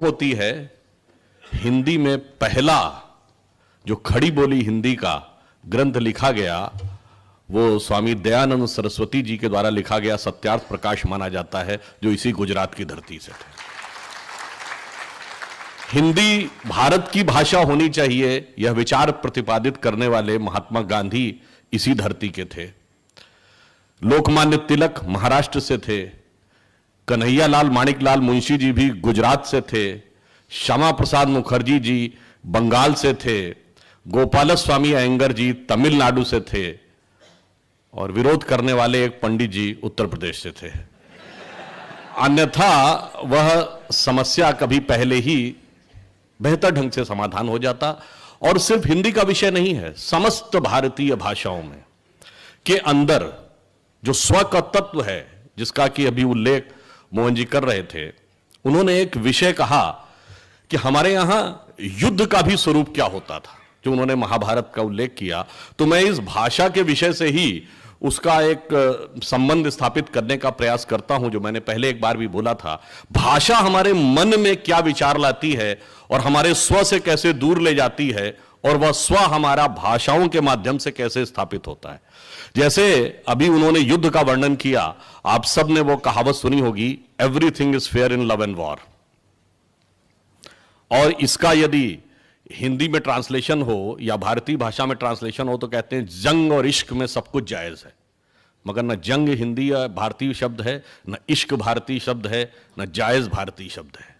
होती है। हिंदी में पहला जो खड़ी बोली हिंदी का ग्रंथ लिखा गया वो स्वामी दयानंद सरस्वती जी के द्वारा लिखा गया सत्यार्थ प्रकाश माना जाता है, जो इसी गुजरात की धरती से थे। हिंदी भारत की भाषा होनी चाहिए, यह विचार प्रतिपादित करने वाले महात्मा गांधी इसी धरती के थे। लोकमान्य तिलक महाराष्ट्र से थे। कन्हैयालाल माणिकलाल मुंशी जी भी गुजरात से थे। श्यामा प्रसाद मुखर्जी जी बंगाल से थे। गोपाल स्वामी अयंगर जी तमिलनाडु से थे। और विरोध करने वाले एक पंडित जी उत्तर प्रदेश से थे। अन्यथा वह समस्या कभी पहले ही बेहतर ढंग से समाधान हो जाता। और सिर्फ हिंदी का विषय नहीं है, समस्त भारतीय भाषाओं में के अंदर जो स्व का तत्व है, जिसका कि अभी उल्लेख मोहन जी कर रहे थे, उन्होंने एक विषय कहा कि हमारे यहां युद्ध का भी स्वरूप क्या होता था, जो उन्होंने महाभारत का उल्लेख किया। तो मैं इस भाषा के विषय से ही उसका एक संबंध स्थापित करने का प्रयास करता हूं, जो मैंने पहले एक बार भी बोला था। भाषा हमारे मन में क्या विचार लाती है और हमारे स्व से कैसे दूर ले जाती है, और वह स्व हमारा भाषाओं के माध्यम से कैसे स्थापित होता है। जैसे अभी उन्होंने युद्ध का वर्णन किया, आप सब ने वो कहावत सुनी होगी, everything is fair in love and war. और इसका यदि हिंदी में ट्रांसलेशन हो या भारतीय भाषा में ट्रांसलेशन हो तो कहते हैं जंग और इश्क में सब कुछ जायज है। मगर न जंग हिंदी या भारतीय शब्द है, न इश्क भारतीय शब्द है, न जायज भारतीय शब्द है।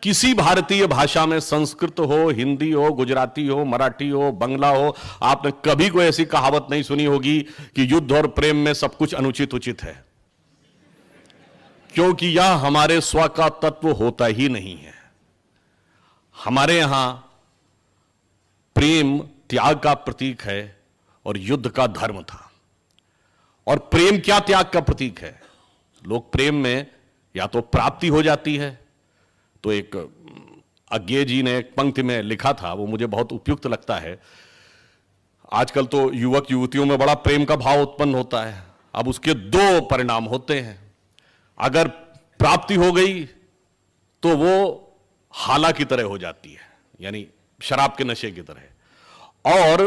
किसी भारतीय भाषा में, संस्कृत हो, हिंदी हो, गुजराती हो, मराठी हो, बंगला हो, आपने कभी कोई ऐसी कहावत नहीं सुनी होगी कि युद्ध और प्रेम में सब कुछ अनुचित उचित है, क्योंकि यह हमारे स्व का तत्व होता ही नहीं है। हमारे यहां प्रेम त्याग का प्रतीक है और युद्ध का धर्म था। और प्रेम क्या त्याग का प्रतीक है? लोग प्रेम में या तो प्राप्ति हो जाती है, तो एक अज्ञे जी ने एक पंक्ति में लिखा था, वो मुझे बहुत उपयुक्त लगता है। आजकल तो युवक युवतियों में बड़ा प्रेम का भाव उत्पन्न होता है। अब उसके दो परिणाम होते हैं। अगर प्राप्ति हो गई तो वो हाला की तरह हो जाती है, यानी शराब के नशे की तरह। और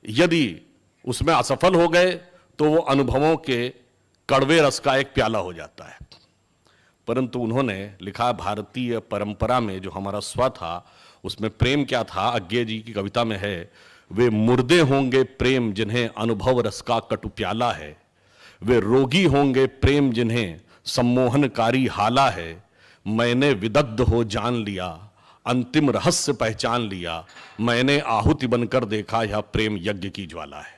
यदि उसमें असफल हो गए तो वो अनुभवों के कड़वे रस का एक प्याला हो जाता है। परंतु उन्होंने लिखा, भारतीय परंपरा में जो हमारा स्व था उसमें प्रेम क्या था। अज्ञे जी की कविता में है, वे मुर्दे होंगे प्रेम जिन्हें अनुभव रस का कटु प्याला है, वे रोगी होंगे प्रेम जिन्हें सम्मोहनकारी हाला है, मैंने विदग्ध हो जान लिया अंतिम रहस्य पहचान लिया, मैंने आहुति बनकर देखा यह प्रेम यज्ञ की ज्वाला है।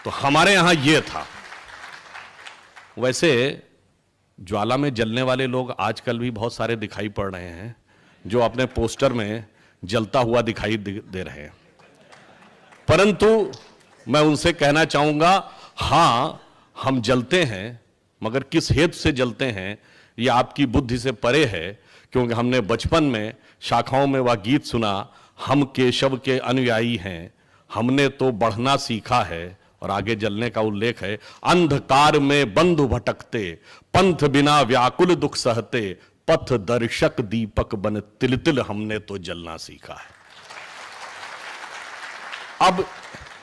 तो हमारे यहां यह था। वैसे ज्वाला में जलने वाले लोग आजकल भी बहुत सारे दिखाई पड़ रहे हैं, जो अपने पोस्टर में जलता हुआ दिखाई दे रहे हैं। परंतु मैं उनसे कहना चाहूंगा, हां हम जलते हैं, मगर किस हेतु से जलते हैं यह आपकी बुद्धि से परे है। क्योंकि हमने बचपन में शाखाओं में वह गीत सुना, हम केशव के अनुयायी हैं, हमने तो बढ़ना सीखा है। और आगे जलने का उल्लेख है, अंधकार में बंधु भटकते, पंथ बिना व्याकुल दुख सहते, पथ दर्शक दीपक बन तिल तिल हमने तो जलना सीखा है। अब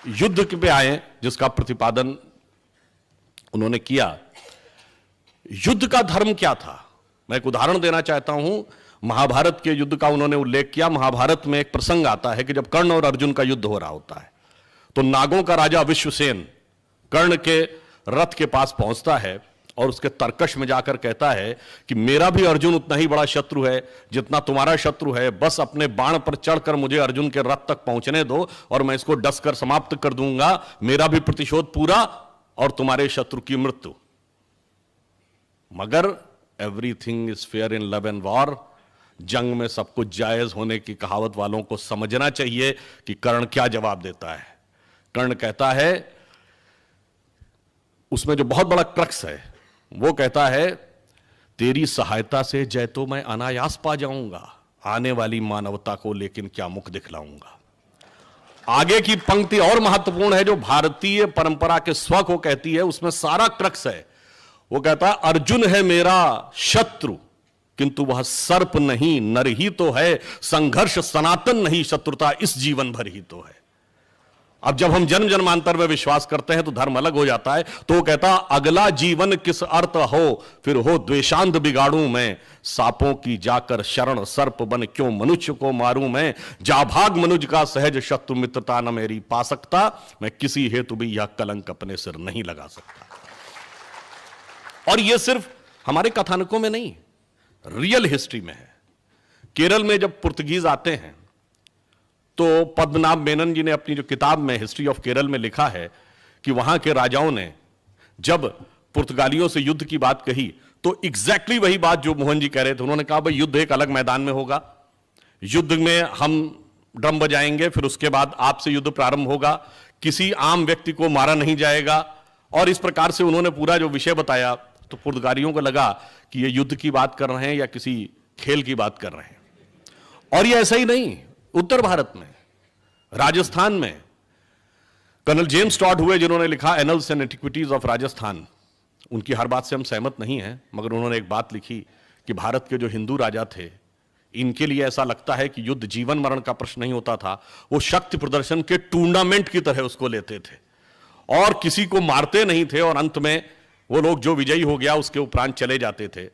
युद्ध पे आए, जिसका प्रतिपादन उन्होंने किया। युद्ध का धर्म क्या था? मैं एक उदाहरण देना चाहता हूं। महाभारत के युद्ध का उन्होंने उल्लेख किया। महाभारत में एक प्रसंग आता है कि जब कर्ण और अर्जुन का युद्ध हो रहा होता है, तो नागों का राजा विश्वसेन कर्ण के रथ के पास पहुंचता है और उसके तर्कश में जाकर कहता है कि मेरा भी अर्जुन उतना ही बड़ा शत्रु है जितना तुम्हारा शत्रु है, बस अपने बाण पर चढ़कर मुझे अर्जुन के रथ तक पहुंचने दो और मैं इसको डसकर समाप्त कर दूंगा। मेरा भी प्रतिशोध पूरा और तुम्हारे शत्रु की मृत्यु। मगर everything is fair in love and war, जंग में सब कुछ जायज होने की कहावत वालों को समझना चाहिए कि कर्ण क्या जवाब देता है। कर्ण कहता है, उसमें जो बहुत बड़ा क्रक्स है, वो कहता है, तेरी सहायता से जय तो मैं अनायास पा जाऊंगा, आने वाली मानवता को लेकिन क्या मुख दिखलाऊंगा। आगे की पंक्ति और महत्वपूर्ण है, जो भारतीय परंपरा के स्व को कहती है, उसमें सारा क्रक्स है। वो कहता है, अर्जुन है मेरा शत्रु किंतु वह सर्प नहीं नर ही तो है, संघर्ष सनातन नहीं, शत्रुता इस जीवन भर ही तो है। अब जब हम जन्म जन्मांतर में विश्वास करते हैं तो धर्म अलग हो जाता है। तो वो कहता अगला जीवन किस अर्थ हो, फिर हो द्वेषांध बिगाड़ूं मैं, सांपों की जाकर शरण सर्प बन क्यों मनुष्य को मारूं मैं, जा भाग मनुज का सहज शत्रु मित्रता न मेरी पा सकता, मैं किसी हेतु भी यह कलंक अपने सिर नहीं लगा सकता। और यह सिर्फ हमारे कथानकों में नहीं, रियल हिस्ट्री में है। केरल में जब पुर्तगीज आते हैं तो पद्मनाभ मेनन जी ने अपनी जो किताब में हिस्ट्री ऑफ केरल में लिखा है कि वहां के राजाओं ने जब पुर्तगालियों से युद्ध की बात कही तो एग्जैक्टली वही बात जो मोहन जी कह रहे थे। उन्होंने कहा भाई युद्ध एक अलग मैदान में होगा, युद्ध में हम ड्रम बजाएंगे, फिर उसके बाद आपसे युद्ध प्रारंभ होगा, किसी आम व्यक्ति को मारा नहीं जाएगा। और इस प्रकार से उन्होंने पूरा जो विषय बताया तो पुर्तगालियों को लगा कि ये युद्ध की बात कर रहे हैं या किसी खेल की बात कर रहे हैं। और ये ऐसा ही नहीं, उत्तर भारत में राजस्थान में कर्नल जेम्स टॉड हुए जिन्होंने लिखा annuls and antiquities of Rajasthan. उनकी हर बात से हम सहमत नहीं हैं, मगर उन्होंने एक बात लिखी कि भारत के जो हिंदू राजा थे इनके लिए ऐसा लगता है कि युद्ध जीवन मरण का प्रश्न नहीं होता था, वो शक्ति प्रदर्शन के टूर्नामेंट की तरह उसको लेते थे और किसी को मारते नहीं थे और अंत में वो लोग जो विजयी हो गया उसके उपरांत चले जाते थे।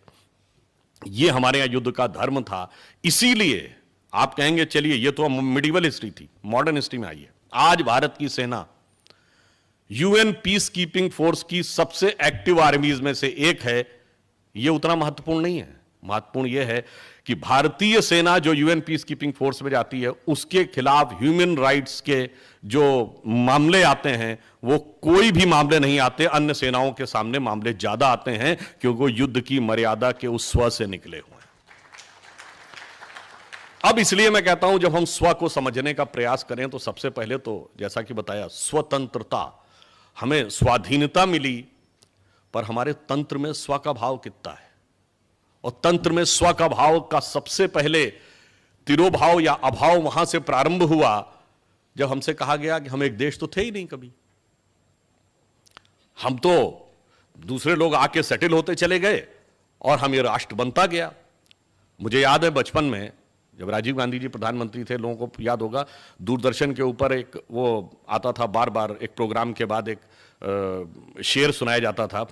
ये हमारे यहां युद्ध का धर्म था। इसीलिए आप कहेंगे चलिए ये तो मिडिवल हिस्ट्री थी, मॉडर्न हिस्ट्री में आइए। आज भारत की सेना यूएन पीस कीपिंग फोर्स की सबसे एक्टिव आर्मीज में से एक है। यह उतना महत्वपूर्ण नहीं है, महत्वपूर्ण यह है कि भारतीय सेना जो यूएन पीस कीपिंग फोर्स में जाती है उसके खिलाफ ह्यूमन राइट्स के जो मामले आते हैं वो कोई भी मामले नहीं आते, अन्य सेनाओं के सामने मामले ज्यादा आते हैं क्योंकि वो युद्ध की मर्यादा के उस स्व से निकले हुए हैं। अब इसलिए मैं कहता हूं जब हम स्व को समझने का प्रयास करें तो सबसे पहले तो जैसा कि बताया स्वतंत्रता, हमें स्वाधीनता मिली, पर हमारे तंत्र में स्व का भाव कितना है। और तंत्र में स्व का भाव का सबसे पहले तिरोभाव या अभाव वहां से प्रारंभ हुआ जब हमसे कहा गया कि हम एक देश तो थे ही नहीं कभी, हम तो दूसरे लोग आके सेटल होते चले गए और हम ये राष्ट्र बनता गया। मुझे याद है बचपन में जब राजीव गांधी जी प्रधानमंत्री थे, लोगों को याद होगा दूरदर्शन के ऊपर एक वो आता था, बार बार एक प्रोग्राम के बाद एक शेर सुनाया जाता था,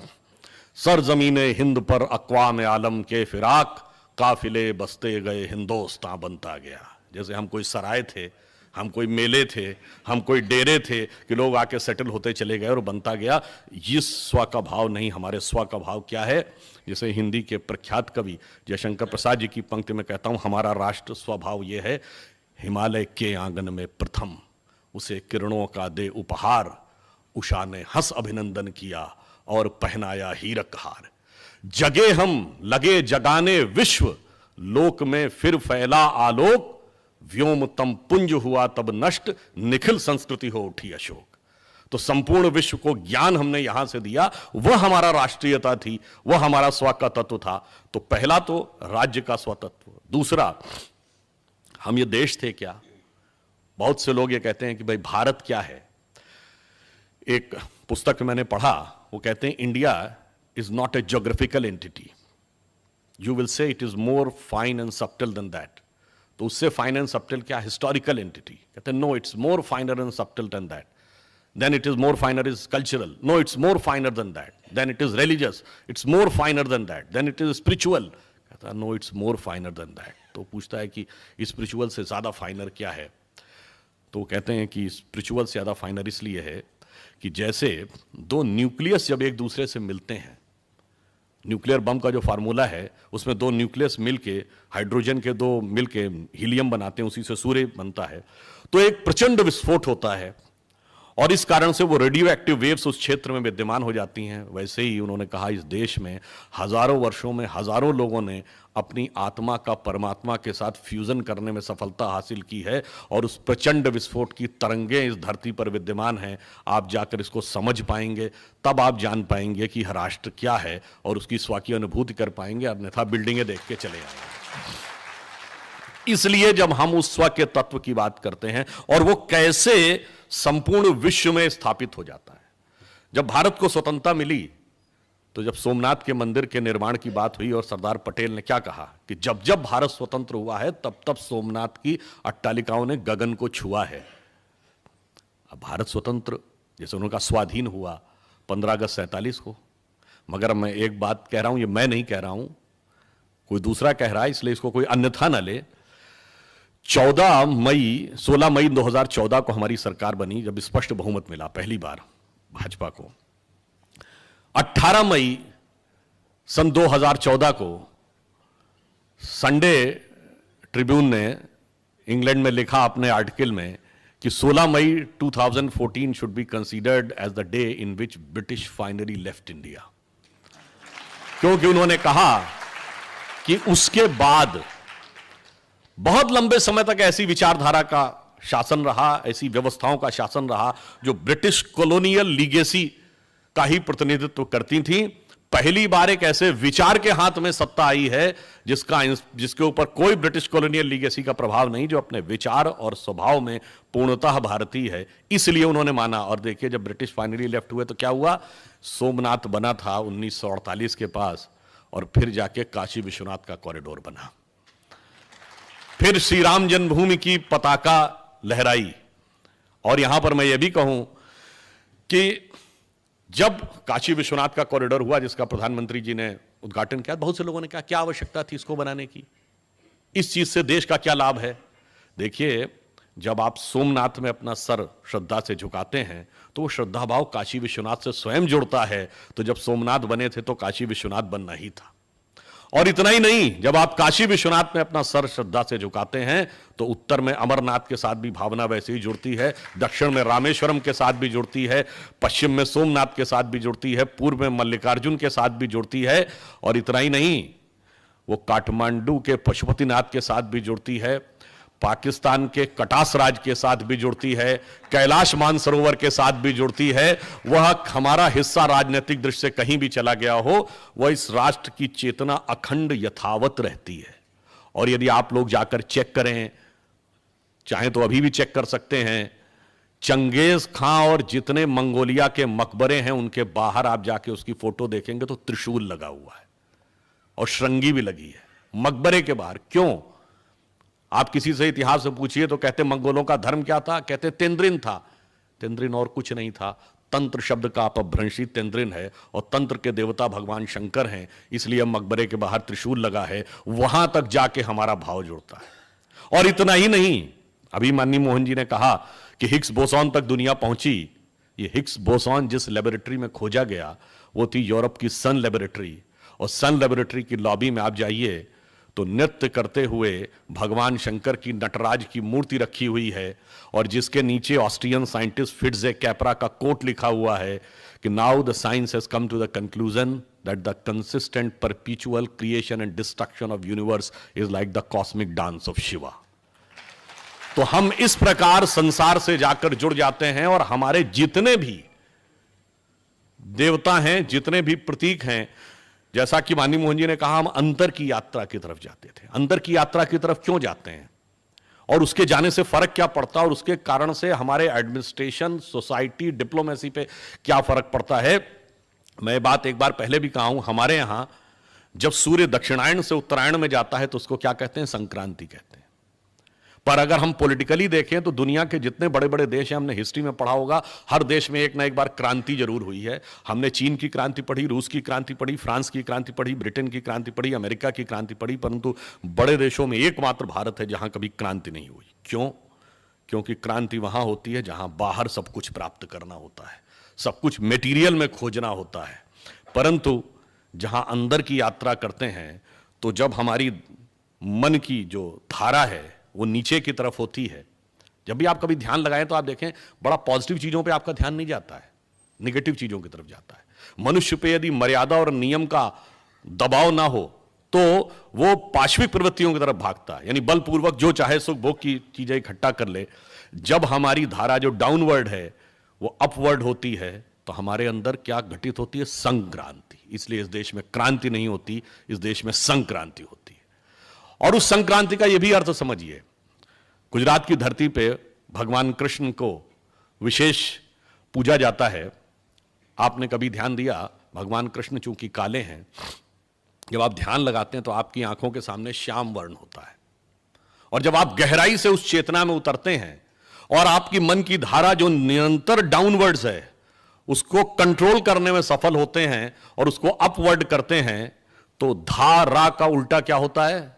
सरजमीने हिंद पर अक़वाम आलम के फिराक, काफिले बसते गए हिंदोस्तां बनता गया। जैसे हम कोई सराय थे, हम कोई मेले थे, हम कोई डेरे थे कि लोग आके सेटल होते चले गए और बनता गया। ये स्व का भाव नहीं, हमारे स्व का भाव क्या है? जैसे हिंदी के प्रख्यात कवि जयशंकर प्रसाद जी की पंक्ति में कहता हूं, हमारा राष्ट्र स्वभाव ये है, हिमालय के आंगन में प्रथम उसे किरणों का दे उपहार, उषा ने हंस अभिनंदन किया और पहनाया हीरक हार। जगे हम लगे जगाने विश्व, लोक में फिर फैला आलोक, व्योम तम पुंज हुआ तब नष्ट, निखिल संस्कृति हो उठी अशोक। तो संपूर्ण विश्व को ज्ञान हमने यहां से दिया, वह हमारा राष्ट्रीयता थी, वह हमारा स्व का तत्व था। तो पहला तो राज्य का स्वतत्व। दूसरा, हम ये देश थे क्या? बहुत से लोग ये कहते हैं कि भाई भारत क्या है। एक पुस्तक मैंने पढ़ा, वो कहते हैं India is not a geographical entity, you will say it is more fine and subtle than that. तो उससे फाइन एंड सब्टल क्या? Historical entity. कहते हैं no, it's more finer and subtle than that. Then it is more finer is cultural. No, it's more finer than that. Then it is religious. It's more finer than that. Then it is spiritual. कहता है no, it's more finer than that. तो पूछता है कि spiritual से ज़्यादा फाइनर क्या है? तो कहते हैं कि स्पिरिचुअल से ज़्यादा फाइनर इसलिए है कि जैसे दो न्यूक्लियस जब एक दूसरे से मिलते हैं, न्यूक्लियर बम का जो फार्मूला है उसमें दो न्यूक्लियस मिलके, हाइड्रोजन के दो मिलके हीलियम बनाते हैं, उसी से सूर्य बनता है। तो एक प्रचंड विस्फोट होता है और इस कारण से वो रेडियो एक्टिव वेव्स उस क्षेत्र में विद्यमान हो जाती हैं। वैसे ही उन्होंने कहा इस देश में हजारों वर्षों में हजारों लोगों ने अपनी आत्मा का परमात्मा के साथ फ्यूजन करने में सफलता हासिल की है और उस प्रचंड विस्फोट की तरंगें इस धरती पर विद्यमान हैं। आप जाकर इसको समझ पाएंगे, तब आप जान पाएंगे कि यह राष्ट्र क्या है और उसकी स्व की अनुभूति कर पाएंगे, अन्यथा बिल्डिंगें देख के चले आएंगे। इसलिए जब हम उस स्व के तत्व की बात करते हैं और वो कैसे संपूर्ण विश्व में स्थापित हो जाता है। जब भारत को स्वतंत्रता मिली तो जब सोमनाथ के मंदिर के निर्माण की बात हुई और सरदार पटेल ने क्या कहा कि जब जब भारत स्वतंत्र हुआ है तब तब सोमनाथ की अट्टालिकाओं ने गगन को छुआ है। अब भारत स्वतंत्र जैसे उनका स्वाधीन हुआ 15 अगस्त 47 को, मगर मैं एक बात कह रहा हूं, ये मैं नहीं कह रहा हूं, कोई दूसरा कह रहा है, इसलिए इसको कोई अन्यथा ना ले। 16 मई 2014 को हमारी सरकार बनी, जब स्पष्ट बहुमत मिला पहली बार भाजपा को। 18 मई सन 2014 को संडे ट्रिब्यून ने इंग्लैंड में लिखा अपने आर्टिकल में कि 16 May 2014 should be considered as the day in which British finally left India, क्योंकि उन्होंने कहा कि उसके बाद बहुत लंबे समय तक ऐसी विचारधारा का शासन रहा, ऐसी व्यवस्थाओं का शासन रहा जो ब्रिटिश कॉलोनियल लीगेसी का ही प्रतिनिधित्व करती थी। पहली बार एक ऐसे विचार के हाथ में सत्ता आई है जिसके ऊपर कोई ब्रिटिश कॉलोनियल लीगेसी का प्रभाव नहीं, जो अपने विचार और स्वभाव में पूर्णतः भारतीय है। इसलिए उन्होंने माना। और देखिए, जब ब्रिटिश फाइनली लेफ्ट हुए तो क्या हुआ, सोमनाथ बना था 1948 के पास, और फिर जाके काशी विश्वनाथ का कॉरिडोर बना, फिर श्री राम जन्मभूमि की पताका लहराई। और यहां पर मैं यह भी कहूं कि जब काशी विश्वनाथ का कॉरिडोर हुआ, जिसका प्रधानमंत्री जी ने उद्घाटन किया, बहुत से लोगों ने कहा क्या आवश्यकता थी इसको बनाने की, इस चीज से देश का क्या लाभ है। देखिए, जब आप सोमनाथ में अपना सर श्रद्धा से झुकाते हैं तो वो श्रद्धा भाव काशी विश्वनाथ से स्वयं जुड़ता है। तो जब सोमनाथ बने थे तो काशी विश्वनाथ बनना ही था। और इतना ही नहीं, जब आप काशी विश्वनाथ में अपना सर श्रद्धा से झुकाते हैं तो उत्तर में अमरनाथ के साथ भी भावना वैसे ही जुड़ती है, दक्षिण में रामेश्वरम के साथ भी जुड़ती है, पश्चिम में सोमनाथ के साथ भी जुड़ती है, पूर्व में मल्लिकार्जुन के साथ भी जुड़ती है। और इतना ही नहीं, वो काठमांडू के पशुपतिनाथ के साथ भी जुड़ती है, पाकिस्तान के कटास राज के साथ भी जुड़ती है, कैलाश मानसरोवर के साथ भी जुड़ती है। वह हमारा हिस्सा राजनीतिक दृष्टि से कहीं भी चला गया हो, वह इस राष्ट्र की चेतना अखंड यथावत रहती है। और यदि आप लोग जाकर चेक करें, चाहे तो अभी भी चेक कर सकते हैं, चंगेज खां और जितने मंगोलिया के मकबरे हैं उनके बाहर आप जाके उसकी फोटो देखेंगे तो त्रिशूल लगा हुआ है और श्रृंगी भी लगी है मकबरे के बाहर। क्यों? आप किसी से इतिहास से पूछिए तो कहते मंगोलों का धर्म क्या था, कहते तेंद्रिन था। तेंद्रिन और कुछ नहीं था, तंत्र शब्द का अपभ्रंशी तेंद्रिन है, और तंत्र के देवता भगवान शंकर हैं, इसलिए मकबरे के बाहर त्रिशूल लगा है। वहां तक जाके हमारा भाव जुड़ता है। और इतना ही नहीं, अभी माननीय मोहन जी ने कहा कि हिग्स बोसॉन तक दुनिया पहुंची। ये हिग्स बोसॉन जिस लेबोरेटरी में खोजा गया वो थी यूरोप की सन लेबोरेटरी, और सन लेबोरेटरी की लॉबी में आप जाइए तो नृत्य करते हुए भगवान शंकर की नटराज की मूर्ति रखी हुई है, और जिसके नीचे ऑस्ट्रियन साइंटिस्ट फिट्जे कैपरा का कोट लिखा हुआ है कि now the science has come to the conclusion that the consistent perpetual creation and destruction of universe is like the cosmic dance of Shiva. तो हम इस प्रकार संसार से जाकर जुड़ जाते हैं, और हमारे जितने भी देवता हैं, जितने भी प्रतीक हैं, जैसा कि माननीय मोहन जी ने कहा, हम अंतर की यात्रा की तरफ जाते थे। अंतर की यात्रा की तरफ क्यों जाते हैं और उसके जाने से फर्क क्या पड़ता है, और उसके कारण से हमारे एडमिनिस्ट्रेशन, सोसाइटी, डिप्लोमेसी पे क्या फर्क पड़ता है। मैं बात एक बार पहले भी कहा हूं, हमारे यहां जब सूर्य दक्षिणायन से उत्तरायण में जाता है तो उसको क्या कहते हैं, संक्रांति कहते हैं। पर अगर हम पॉलिटिकली देखें तो दुनिया के जितने बड़े बड़े देश हैं, हमने हिस्ट्री में पढ़ा होगा, हर देश में एक ना एक बार क्रांति जरूर हुई है। हमने चीन की क्रांति पढ़ी, रूस की क्रांति पढ़ी, फ्रांस की क्रांति पढ़ी, ब्रिटेन की क्रांति पढ़ी, अमेरिका की क्रांति पढ़ी, परंतु बड़े देशों में एकमात्र भारत है जहां कभी क्रांति नहीं हुई। क्यों? क्योंकि क्रांति वहां होती है जहां बाहर सब कुछ प्राप्त करना होता है, सब कुछ मेटीरियल में खोजना होता है। परंतु जहां अंदर की यात्रा करते हैं तो जब हमारी मन की जो धारा है वो नीचे की तरफ होती है, जब भी आप कभी ध्यान लगाएं तो आप देखें बड़ा पॉजिटिव चीजों पे आपका ध्यान नहीं जाता है, निगेटिव चीजों की तरफ जाता है। मनुष्य पे यदि मर्यादा और नियम का दबाव ना हो तो वो पाश्विक प्रवृत्तियों की तरफ भागता है, यानी बलपूर्वक जो चाहे सुख भोग की चीजें इकट्ठा कर ले। जब हमारी धारा जो डाउनवर्ड है वो अपवर्ड होती है तो हमारे अंदर क्या घटित होती है, संक्रांति। इसलिए इस देश में क्रांति नहीं होती, इस देश में संक्रांति होती है। और उस संक्रांति का यह भी अर्थ समझिए, गुजरात की धरती पे भगवान कृष्ण को विशेष पूजा जाता है। आपने कभी ध्यान दिया भगवान कृष्ण चूंकि काले हैं, जब आप ध्यान लगाते हैं तो आपकी आंखों के सामने श्याम वर्ण होता है, और जब आप गहराई से उस चेतना में उतरते हैं और आपकी मन की धारा जो निरंतर डाउनवर्ड्स है उसको कंट्रोल करने में सफल होते हैं और उसको अपवर्ड करते हैं, तो धा रा का उल्टा क्या होता है?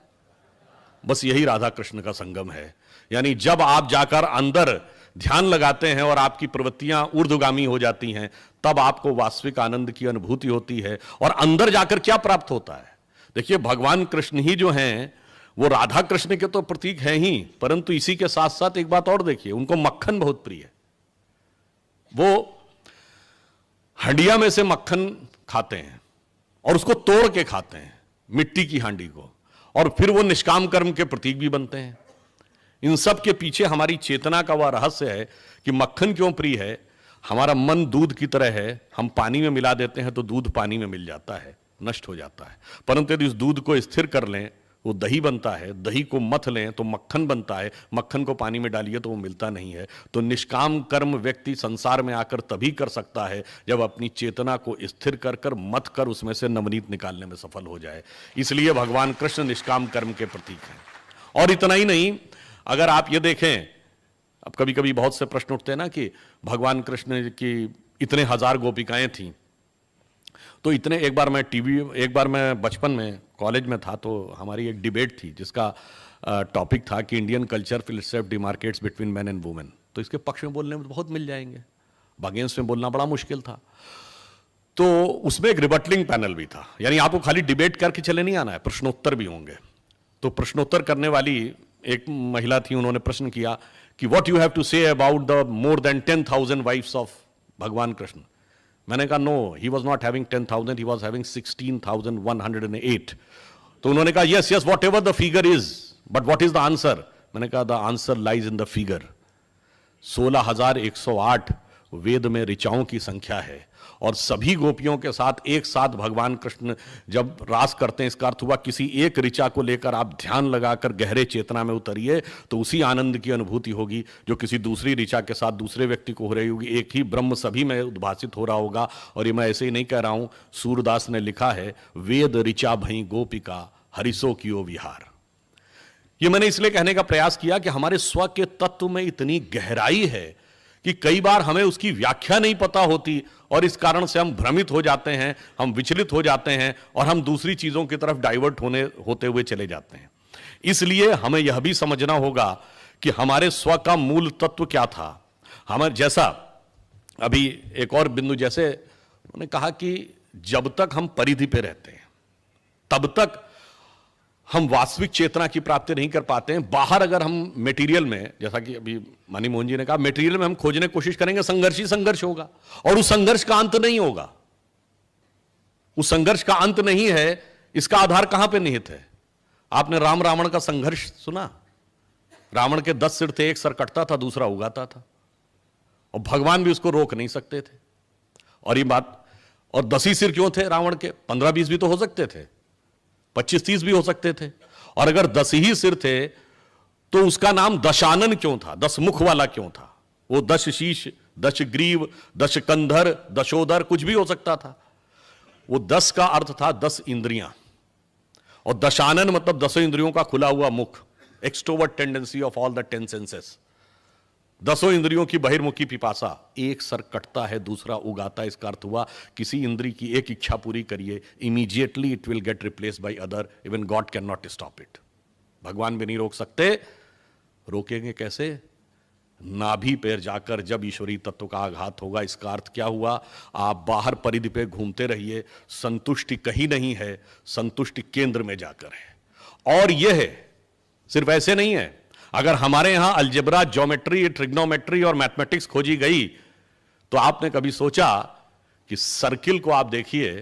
बस यही राधा कृष्ण का संगम है। यानी जब आप जाकर अंदर ध्यान लगाते हैं और आपकी प्रवृत्तियां ऊर्ध्वगामी हो जाती हैं, तब आपको वास्तविक आनंद की अनुभूति होती है। और अंदर जाकर क्या प्राप्त होता है? देखिए, भगवान कृष्ण ही जो हैं वो राधा कृष्ण के तो प्रतीक हैं ही, परंतु इसी के साथ साथ एक बात और देखिए, उनको मक्खन बहुत प्रिय है। वो हंडिया में से मक्खन खाते हैं और उसको तोड़ के खाते हैं, मिट्टी की हांडी को, और फिर वो निष्काम कर्म के प्रतीक भी बनते हैं। इन सब के पीछे हमारी चेतना का वह रहस्य है कि मक्खन क्यों प्रिय है। हमारा मन दूध की तरह है, हम पानी में मिला देते हैं तो दूध पानी में मिल जाता है, नष्ट हो जाता है। परंतु यदि इस दूध को स्थिर कर लें, वो दही बनता है, दही को मथ लें तो मक्खन बनता है, मक्खन को पानी में डालिए तो वो मिलता नहीं है। तो निष्काम कर्म व्यक्ति संसार में आकर तभी कर सकता है जब अपनी चेतना को स्थिर कर कर मथ कर उसमें से नवनीत निकालने में सफल हो जाए। इसलिए भगवान कृष्ण निष्काम कर्म के प्रतीक हैं। और इतना ही नहीं, अगर आप ये देखें, अब कभी कभी बहुत से प्रश्न उठते हैं ना कि भगवान कृष्ण की इतने हजार गोपिकाएं थीं, तो इतने एक बार मैं बचपन में कॉलेज में था तो हमारी एक डिबेट थी जिसका टॉपिक था कि Indian culture will self demarcates between man and women. तो इसके पक्ष में बोलने में बहुत मिल जाएंगे, अगेंस्ट में बोलना बड़ा मुश्किल था। तो उसमें एक रिबटलिंग पैनल भी था, यानी आपको खाली डिबेट करके चले नहीं आना है, प्रश्नोत्तर भी होंगे। तो प्रश्नोत्तर करने वाली एक महिला थी, उन्होंने प्रश्न किया कि what you have to say about the more than 10,000 wives of Bhagwan Krishna. मैंने कहा no, he was not having 10,000, he was having 16,108। तो उन्होंने कहा yes yes whatever the figure is, but what is the answer? मैंने कहा the answer lies in the figure. 16,108 Veda में ऋचाओं की संख्या है, और सभी गोपियों के साथ एक साथ भगवान कृष्ण जब रास करते हैं, इसका अर्थ हुआ किसी एक ऋचा को लेकर आप ध्यान लगाकर गहरे चेतना में उतरिए तो उसी आनंद की अनुभूति होगी जो किसी दूसरी ऋचा के साथ दूसरे व्यक्ति को हो रही होगी। एक ही ब्रह्म सभी में उद्भासित हो रहा होगा। और ये मैं ऐसे ही नहीं कह रहा हूं, सूरदास ने लिखा है, वेद ऋचा भई गोपिका हरिसो कियो विहार। ये मैंने इसलिए कहने का प्रयास किया कि हमारे स्व के तत्व में इतनी गहराई है कि कई बार हमें उसकी व्याख्या नहीं पता होती, और इस कारण से हम भ्रमित हो जाते हैं, हम विचलित हो जाते हैं और हम दूसरी चीजों की तरफ डाइवर्ट होते हुए चले जाते हैं। इसलिए हमें यह भी समझना होगा कि हमारे स्व का मूल तत्व क्या था। हमारे जैसा अभी एक और बिंदु, जैसे उन्होंने कहा कि जब तक हम परिधि पे रहते हैं तब तक हम वास्तविक चेतना की प्राप्ति नहीं कर पाते हैं। बाहर अगर हम मटेरियल में, जैसा कि अभी मनी मोहन जी ने कहा, मटेरियल में हम खोजने की कोशिश करेंगे, संघर्ष ही संघर्ष होगा, और उस संघर्ष का अंत नहीं होगा। उस संघर्ष का अंत नहीं है, इसका आधार कहां पे निहित है? आपने राम रावण का संघर्ष सुना? रावण के 10 सिर थे, एक सर कटता था, दूसरा उगाता था, और भगवान भी उसको रोक नहीं सकते थे। और ये बात, और 10 ही सिर क्यों थे रावण के? 15-20 भी तो हो सकते थे, 25-30 भी हो सकते थे। और अगर 10 ही सिर थे तो उसका नाम दशानन क्यों था? 10 मुख वाला क्यों था? वो 10 शीश, 10 ग्रीव, 10 कंधर, दशोदर कुछ भी हो सकता था। वो 10 का अर्थ था 10 इंद्रियां, और दशानन मतलब 10 इंद्रियों का खुला हुआ मुख, extrovert tendency of all the 10 senses. 10 इंद्रियों की बहिर्मुखी पिपासा, एक सर कटता है दूसरा उगाता है, इसका अर्थ हुआ किसी इंद्री की एक इच्छा पूरी करिए, immediately it will get replaced by other, even God can not stop it. भगवान भी नहीं रोक सकते। रोकेंगे कैसे? नाभि पर जाकर जब ईश्वरीय तत्व का आघात होगा। इसका अर्थ क्या हुआ? आप बाहर परिधि पे घूमते रहिए, संतुष्टि कहीं नहीं है, संतुष्टि केंद्र में जाकर है। और यह है, सिर्फ ऐसे नहीं है, अगर हमारे यहां अलजेब्रा, ज्योमेट्री, ट्रिग्नोमेट्री और मैथमेटिक्स खोजी गई तो आपने कभी सोचा कि सर्किल को आप देखिए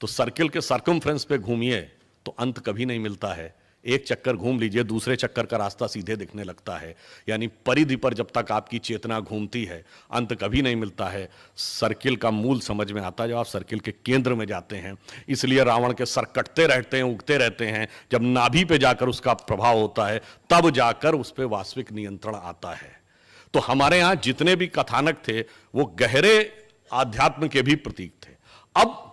तो सर्किल के सर्कमफ्रेंस पे घूमिए तो अंत कभी नहीं मिलता है। एक चक्कर घूम लीजिए, दूसरे चक्कर का रास्ता सीधे दिखने लगता है। यानी परिधि पर जब तक आपकी चेतना घूमती है अंत कभी नहीं मिलता है। सर्किल का मूल समझ में आता है जब आप सर्किल के केंद्र में जाते हैं। इसलिए रावण के सर कटते रहते हैं, उगते रहते हैं। जब नाभि पे जाकर उसका प्रभाव होता है तब जाकर उस पर वास्तविक नियंत्रण आता है। तो हमारे यहां जितने भी कथानक थे वो गहरे आध्यात्म के भी प्रतीक थे। अब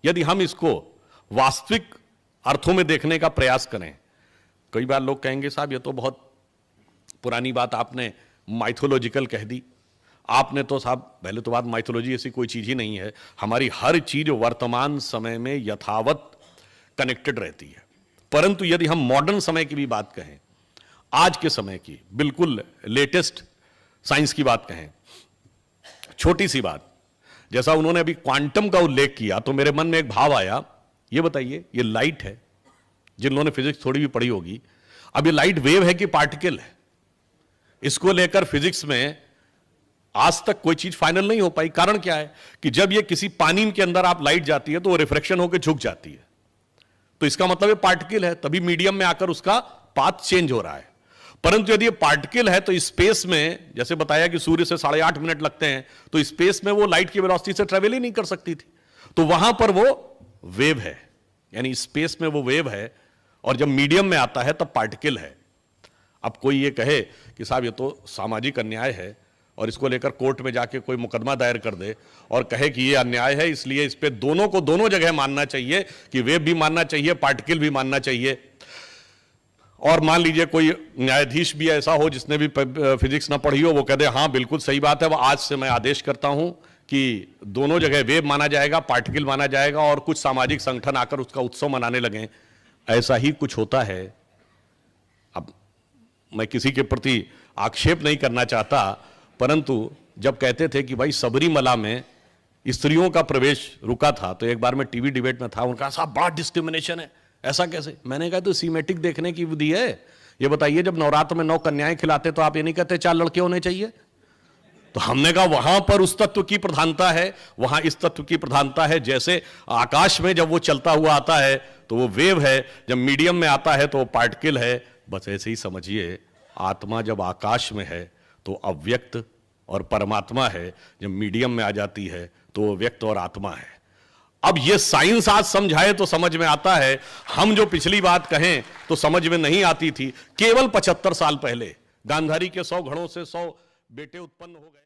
यदि हम इसको वास्तविक अर्थों में देखने का प्रयास करें, कई बार लोग कहेंगे साहब ये तो बहुत पुरानी बात आपने माइथोलॉजिकल कह दी। आपने तो साहब, पहले तो बात माइथोलॉजी ऐसी कोई चीज ही नहीं है। हमारी हर चीज वर्तमान समय में यथावत कनेक्टेड रहती है। परंतु यदि हम मॉडर्न समय की भी बात कहें, आज के समय की बिल्कुल लेटेस्ट साइंस की बात कहें, छोटी सी बात, जैसा उन्होंने अभी क्वांटम का उल्लेख किया तो मेरे मन में एक भाव आया। ये बताइए, ये लाइट है, जिन लोगों ने फिजिक्स थोड़ी भी पढ़ी होगी, अब ये लाइट वेव है कि पार्टिकल है? इसको लेकर फिजिक्स में आज तक कोई चीज फाइनल नहीं हो पाई। कारण क्या है कि जब ये किसी पानी के अंदर आप लाइट जाती है तो वो रिफ्रैक्शन होकर झुक जाती है, तो इसका मतलब ये पार्टिकल है, तभी मीडियम में आकर उसका पाथ चेंज हो रहा है। परंतु यदि ये पार्टिकल है तो स्पेस में, जैसे बताया कि सूर्य से 8.5 मिनट लगते हैं, तो स्पेस में वो लाइट की वेलोसिटी से ट्रेवल ही नहीं कर सकती थी, तो वहां पर वो वेव है, यानी स्पेस में वो वेव है, और जब मीडियम में आता है तब पार्टिकल है। अब कोई ये कहे कि साहब ये तो सामाजिक अन्याय है, और इसको लेकर कोर्ट में जाके कोई मुकदमा दायर कर दे और कहे कि ये अन्याय है, इसलिए इस पे दोनों को दोनों जगह मानना चाहिए, कि वेव भी मानना चाहिए, पार्टिकल भी मानना चाहिए। और मान लीजिए कोई न्यायाधीश भी ऐसा हो जिसने भी फिजिक्स ना पढ़ी हो, वो कह दे हाँ बिल्कुल सही बात है, वो आज से मैं आदेश करता हूं कि दोनों जगह वेव माना जाएगा, पार्टिकल माना जाएगा, और कुछ सामाजिक संगठन आकर उसका उत्सव मनाने लगे। ऐसा ही कुछ होता है। अब मैं किसी के प्रति आक्षेप नहीं करना चाहता, परंतु जब कहते थे कि भाई सबरीमला में स्त्रियों का प्रवेश रुका था, तो एक बार मैं टीवी डिबेट में था, उनका साहब बड़ा डिस्क्रिमिनेशन है, ऐसा कैसे? मैंने कहा तो सीमेटिक देखने की विधि है। ये बताइए, जब नवरात्र में 9 कन्याएं खिलाते तो आप ये नहीं कहते 4 लड़के होने चाहिए? तो हमने कहा वहां पर उस तत्व की प्रधानता है, वहां इस तत्व की प्रधानता है। जैसे आकाश में जब वो चलता हुआ आता है तो वो वेव है, जब मीडियम में आता है तो वो पार्टिकल है। बस ऐसे ही समझिए, आत्मा जब आकाश में है तो अव्यक्त और परमात्मा है, जब मीडियम में आ जाती है तो वो व्यक्त और आत्मा है। अब ये साइंस आज समझाए तो समझ में आता है, हम जो पिछली बात कहें तो समझ में नहीं आती थी। केवल 75 साल पहले गांधारी के 100 घड़ों से 100 बेटे उत्पन्न हो गए।